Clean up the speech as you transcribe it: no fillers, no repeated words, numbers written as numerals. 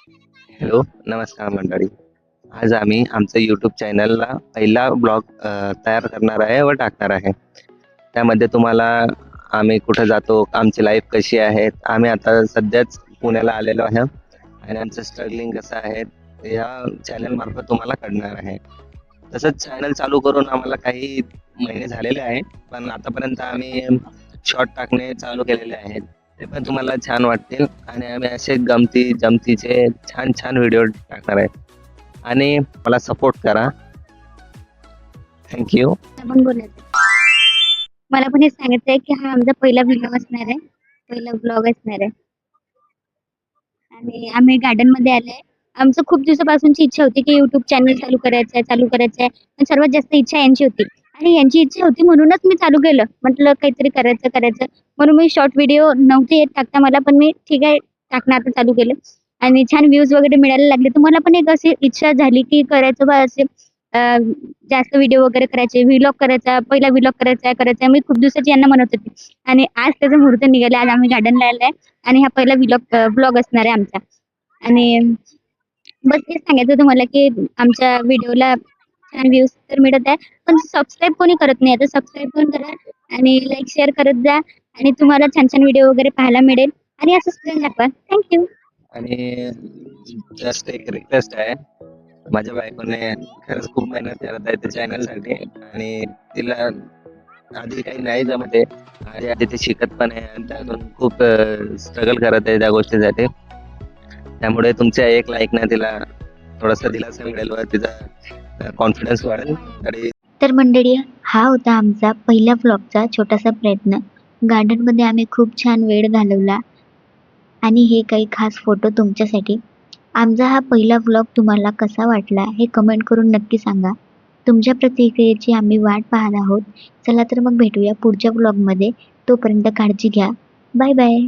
Hello, नमस्कार मंडळी. आज आम्ही आमचं यूट्यूब चॅनलला पहिला ब्लॉग तयार करणार आहे व टाकणार आहे. त्यामध्ये तुम्हाला आम्ही कुठे जातो, आमची लाईफ कशी आहे, आम्ही आता सध्याच पुण्याला आलेलो आहे आणि आमचं स्ट्रगलिंग कसं आहे, या चॅनलमार्फत तुम्हाला कळणार आहे. तसंच चॅनल चालू करून आम्हाला काही महिने झालेले आहेत, पण आतापर्यंत आम्ही शॉर्ट टाकणे चालू केलेले आहेत. ते पण तुम्हाला छान वाटतील आणि आम्ही असे गमतीचे छान व्हिडिओ टाकणार आहे आणि मला सपोर्ट करा. Thank you. पण बोलायचं मला पण हे सांगायचं आहे की हा आमचा पहिला व्हिडिओ असणार आहे, पहिला ब्लॉग असणार आहे. आणि आम्ही गार्डन मध्ये आलोय. आमचं खूप दिवसापासूनची इच्छा होती की युट्यूब चॅनल चालू करायचं आहे. पण सर्वात जास्त इच्छा यांची होती आणि यांची इच्छा होती म्हणूनच मी चालू केलं. म्हटलं काहीतरी करायचं म्हणून मी शॉर्ट व्हिडिओ नव्हते येत टाकता मला, पण मी ठीक आहे टाकणं आता चालू केलं आणि छान व्ह्यूज वगैरे मिळायला लागले. तर मला पण एक अशी इच्छा झाली की करायचं बा असे जास्त व्हिडिओ वगैरे करायचे, व्लॉग करायचा, पहिला व्लॉग करायचा. मी खूप दिवसाची यांना म्हणत होते आणि आज त्याचा मुहूर्त निघाला. आज आम्ही गार्डनला आलोय आणि हा पहिला ब्लॉग असणार आहे आमचा. आणि बस हेच सांगायचं होतं मला की आमच्या व्हिडिओला छान व्ह्यूज तर मिळत आहे, पण सबस्क्राईब कोणी करत नाही. आता सबस्क्राईब पण करा आणि लाईक शेअर करत जा आणि तुम्हाला छान व्हिडिओ वगैरे पाहायला मिळेल आणि असंच प्रेम दाखवा. थँक्यू. आणि जस्ट एक रिक्वेस्ट आहे. माझ्या बायकोने खरंच खूप मेहनत करत आहे त्या चॅनलसाठी आणि तिला आधी काही नाही जमते आणि आधी ते शिकत पण आहे आणि त्यातून खूप स्ट्रगल करत आहे त्या गोष्टीसाठी. त्यामुळे तुमच्या एक लाईकने तिला थोडासा दिलासा मिळेल व तिचा कॉन्फिडन्स वाढेल. आणि तर मंडळी, हा होता आमचा पहिला व्लॉगचा छोटासा प्रयत्न. गार्डनमध्ये आम्ही खूप छान वेळ घालवला आणि हे काही खास फोटो तुमच्यासाठी. आमचा हा पहिला व्लॉग तुम्हाला कसा वाटला हे कमेंट करून नक्की सांगा. तुमच्या प्रतिक्रियेची आम्ही वाट पाहत आहोत. चला तर मग भेटूया पुढच्या व्लॉगमध्ये. तोपर्यंत काळजी घ्या. Bye bye.